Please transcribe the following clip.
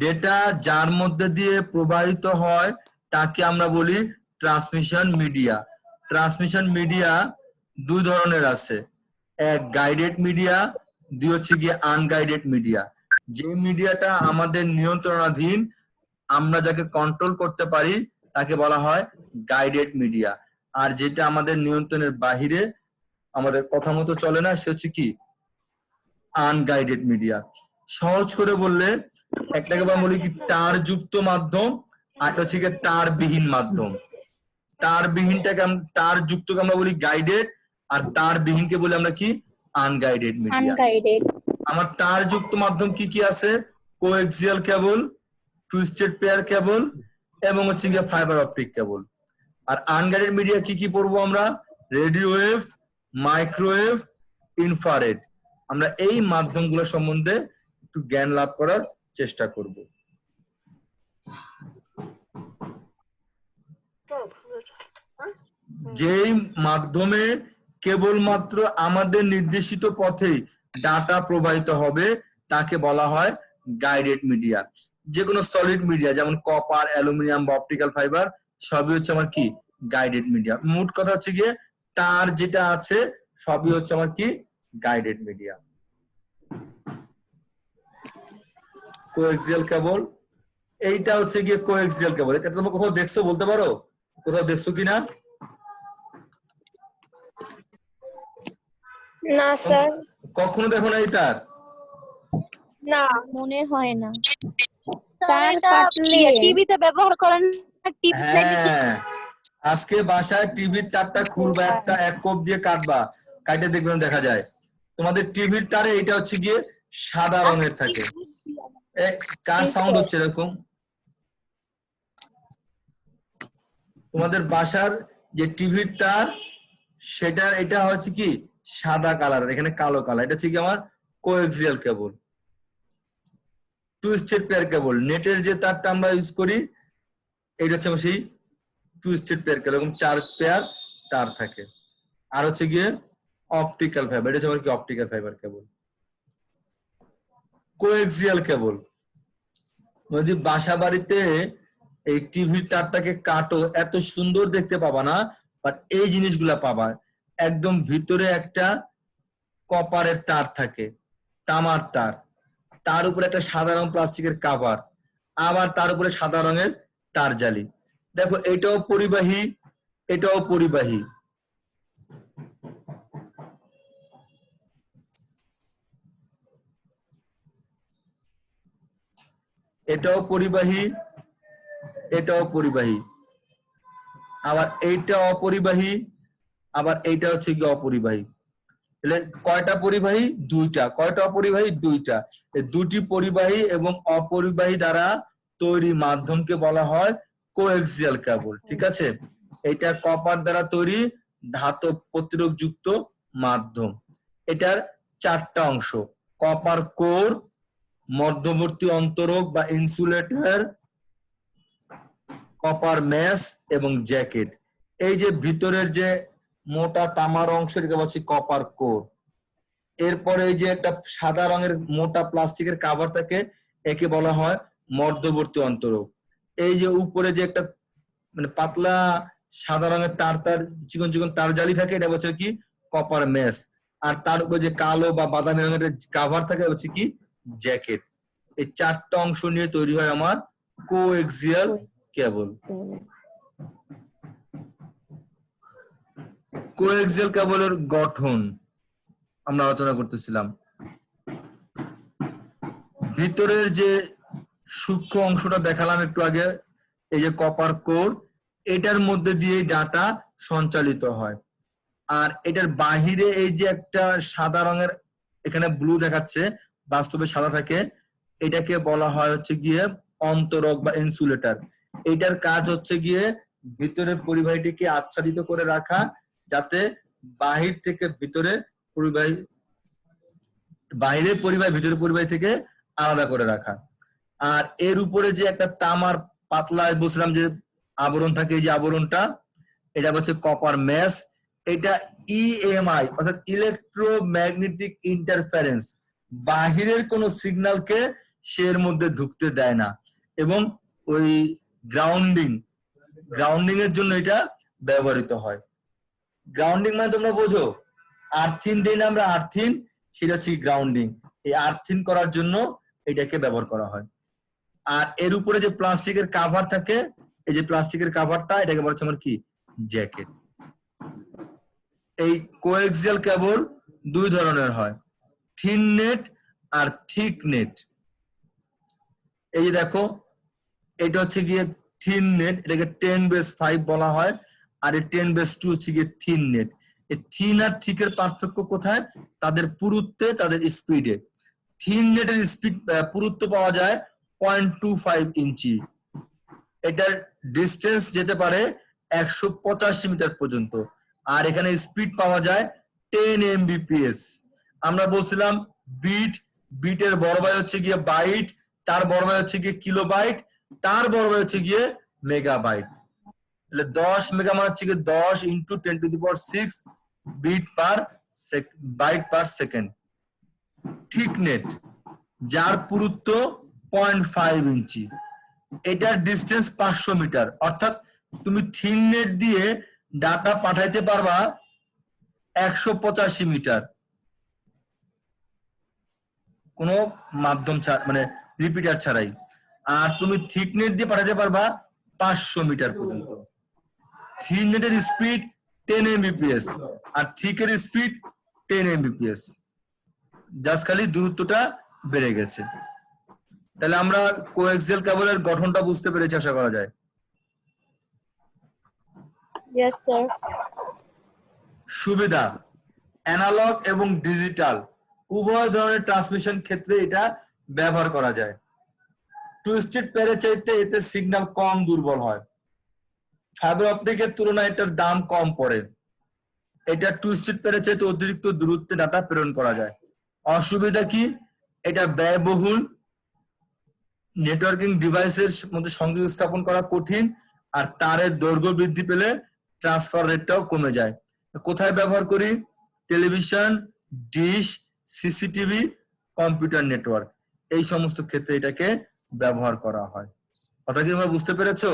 Data যার মধ্যে দিয়ে প্রবাহিত হয় তাকে আমরা বলি ট্রান্সমিশন মিডিয়া। ট্রান্সমিশন মিডিয়া দুই ধরনের আছে, এক গাইডেড মিডিয়া, দুই হচ্ছে গিয়ে আনগাইডেড মিডিয়া। যে মিডিয়াটা আমাদের নিয়ন্ত্রণাধীন, আমরা যাকে কন্ট্রোল করতে পারি তাকে বলা হয় গাইডেড মিডিয়া। আর যেটা আমাদের নিয়ন্ত্রণের বাহিরে, আমাদের কথা মতো চলে না, সে হচ্ছে কি আনগাইডেড মিডিয়া। সহজ করে বললে একটাকে আমরা বলি কি তার যুক্ত মাধ্যম, আর হচ্ছে কি তার বিহীন মাধ্যম। তার বিহীনটাকে তার যুক্তকে আমরা বলি গাইডেড, আর তার বিহীনকে বলি আমরা কি আনগাইডেড মিডিয়া। আমার তার যুক্ত মাধ্যম কি কি আছে? Coaxial cable, twisted pair cable এবং হচ্ছে গিয়ে ফাইবার অপটিক কেবল। আর আনগাইডেড মিডিয়া কি কি পড়বো আমরা? Radio wave, microwave, infrared. আমরা এই মাধ্যমগুলো সম্বন্ধে একটু জ্ঞান লাভ করার চেষ্টা করব। যেই মাধ্যমে কেবলমাত্র আমাদের নির্দেশিত পথেই ডাটা প্রবাহিত হবে তাকে বলা হয় গাইডেড মিডিয়া। যে কোনো সলিড মিডিয়া যেমন কপার, অ্যালুমিনিয়াম বা অপটিক্যাল ফাইবার সবই হচ্ছে আমার কি গাইডেড মিডিয়া। মোট কথা হচ্ছে গিয়ে তার যেটা আছে সবই হচ্ছে আমার কি গাইডেড মিডিয়া। কোএক্সিয়াল কেবল, এইটা হচ্ছে গিয়ে কোএক্সিয়াল কেবল। এটা তোমরা কোথাও দেখছো, বলতে পারো কোথাও দেখছো কিনা? না স্যার। কখনো দেখো নাই তার? না, মনে হয় না। তার কাটলে টিভিতে ব্যবহার করেন, টিভি হ্যাঁ, আজকে বাসায় টিভির তারটা খুলবা, একটা এক কোপ দিয়ে কাটবা, কাটে দেখবেন দেখা যায় তোমাদের টিভির তারে এটা হচ্ছে গিয়ে সাদা রঙের থাকে। কার সাউন্ড হচ্ছে এরকম? তোমাদের বাসার যে টিভির তার সেটা এটা হচ্ছে কি সাদা কালার, এখানে কালো কালার। এটা হচ্ছে কি আমার coaxial cable. Twisted pair cable, নেটের যে তারটা আমরা ইউজ করি এটা হচ্ছে সেই টুইস্টেড পেয়ার কেবল, এরকম 4 পেয়ার তার থাকে। আর হচ্ছে গিয়ে অপটিক্যাল ফাইবার, এটা হচ্ছে আমার কি optical fibre cable. Coaxial cable, যদি বাসা বাড়িতে এই টিভির তারটাকে কাটো এত সুন্দর দেখতে পাবা না, বাট এই জিনিসগুলা পাবা। একদম ভিতরে একটা কপারের তার থাকে, তামার তার, তার উপরে একটা সাদা রং প্লাস্টিকের কাভার, আবার তার উপরে সাদা রঙের তার জালি। দেখো এটাও পরিবাহী, এটাও পরিবাহী। এটাও পরিবাহী, এটাও পরিবাহী, আবার এইটা অপরিবাহী, আবার এইটা হচ্ছে কি অপরিবাহী। তাহলে কয়টা পরিবাহী? দুইটা। কয়টা অপরিবাহী? দুইটা। এই দুটি পরিবাহী এবং অপরিবাহী দ্বারা তৈরি মাধ্যমকে বলা হয় কোএক্সিয়াল কেবল। ঠিক আছে, এটা কপার দ্বারা তৈরি ধাতব প্রতিরোধ যুক্ত মাধ্যম। এটার 4টা অংশ: কপার কোর, মধ্যবর্তী অন্তরক বা ইনসুলেটর, কপার মেশ এবং জ্যাকেট। এই যে ভিতরের যে মোটা তামার অংশ এটাকে বলছি কপার কোর। এরপরে এই যে একটা সাদা রঙের মোটা প্লাস্টিকের কাভার থাকে একে বলা হয় মধ্যবর্তী অন্তরক। এই যে উপরে যে একটা মানে পাতলা সাদা রঙের তার তার চিকন চিকন তার জালি থাকে এটা হচ্ছে কি কপার মেশ। আর তার উপরে যে কালো বা বাদামি রঙের কাভার থাকে হচ্ছে কি জ্যাকেট। এই 4টা অংশ নিয়ে তৈরি হয় আমার কোএক্সিয়াল কেবল। কোএক্সিয়াল কেবলের গঠন আমরা আলোচনা করতেছিলাম। ভিতরের যে সূক্ষ্ম অংশটা দেখালাম একটু আগে, এই যে কপার কোর, এটার মধ্যে দিয়ে ডাটা সঞ্চালিত হয়। আর এটার বাহিরে এই যে একটা সাদা রঙের এখানে ব্লু দেখাচ্ছে, বাস্তবে সাদা থাকে, এটাকে বলা হয় হচ্ছে গিয়ে অন্তরক বা ইনসুলেটর। এটার কাজ হচ্ছে গিয়ে ভিতরের পরিবাহীটিকে আচ্ছাদিত করে রাখা, যাতে বাহির থেকে ভিতরে পরিবাহী, বাইরের পরিবাহী ভিতরের পরিবাহী থেকে আলাদা করে রাখা। আর এর উপরে যে একটা তামার পাতলা বলছিলাম যে আবরণ থাকে, এই যে আবরণটা এটা হচ্ছে কপার মেশ। এটা ইএমআই অর্থাৎ ইলেকট্রোম্যাগনেটিক ইন্টারফারেন্স, বাহিরের কোন সিগন্যালকে সে এর মধ্যে ঢুকতে দেয় না। এবং ওই গ্রাউন্ডিং এর জন্য এটা ব্যবহৃত হয়। গ্রাউন্ডিং মানে তোমরা বোঝো, আর্থিন দিই না আমরা, আর্থিন, সেটা হচ্ছে গ্রাউন্ডিং। এই আর্থিন করার জন্য এটাকে ব্যবহার করা হয়। আর এর উপরে যে প্লাস্টিকের কাভার থাকে, এই যে প্লাস্টিকের কাভারটা, এটাকে বলা হচ্ছে আমার কি, জ্যাকেট। এই কোএক্সিয়াল কেবল দুই ধরনের হয়, থিন নেট আর থিক নেট। এই যে দেখো, এটা হচ্ছে গিয়ে থিন নেট, এটাকে 10/5 বলা হয়। আর এই 10/2 হচ্ছে গিয়ে থিন নেট। এই থিন আর থিকের পার্থক্য কোথায়? তাদের পুরুত্বে, তাদের স্পিডে। থিন নেটের স্পিড পুরুত্ব পাওয়া যায় 0.25 ইঞ্চি। এটার ডিস্টেন্স যেতে পারে 185 মিটার পর্যন্ত। আর এখানে স্পিড পাওয়া যায় 10 Mbps। আমরা বলছিলাম বিটের বড় ভাই হচ্ছে গিয়ে বাইট, তার বড় ভাই হচ্ছে গিয়ে কিলোবাইট, তার বড় ভাই হচ্ছে গিয়ে মেগাবাইট। তাহলে 10 মেগা মানে হচ্ছে গিয়ে 10 × 10⁶ বাইট পার সেকেন্ড। ঠিক নেট, যার পুরুত্ব 0.5 ইঞ্চি, এটার ডিস্টেন্স 500 মিটার। অর্থাৎ তুমি থিন নেট দিয়ে ডাটা পাঠাইতে পারবা 185 মিটার, কোনো মাধ্যম মানে রিপিটার ছাড়াই। আর তুমি থিক নেট দিয়ে পাঠাতে পারবা 500 মিটার পর্যন্ত। থিন নেটের স্পিড 10 Mbps আর থিকের স্পিড 10 Mbps। জাস্ট খালি দূরত্বটা বেড়ে গেছে। তাহলে আমরা কোএক্সিয়াল কেবলের গঠনটা বুঝতে পেরেছি আশা করা যায়। Yes, sir. সুবিধা, অ্যানালগ এবং ডিজিটাল উভয় ধরনের ট্রান্সমিশন ক্ষেত্রে এটা ব্যবহার করা যায়। টুইস্টেড পেয়ারের চাইতে এতে সিগন্যাল কম দুর্বল হয়। ফাইবার অপটিকের তুলনায় এটার দাম কম পড়ে। এটা টুইস্টেড পেয়ারের চাইতে অতিরিক্ত দূরত্বে ডাটা প্রেরণ করা যায়। অসুবিধা কি? এটা ব্যয়বহুল, নেটওয়ার্কিং ডিভাইসের মধ্যে সংযোগ স্থাপন করা কঠিন, আর তারের দৈর্ঘ্য বৃদ্ধি পেলে ট্রান্সফার রেটটাও কমে যায়। কোথায় ব্যবহার করি? Television, dish, CCTV, computer network, এই সমস্ত ক্ষেত্রে এটাকে ব্যবহার করা হয়। কথা কি তোমরা বুঝতে পেরেছো?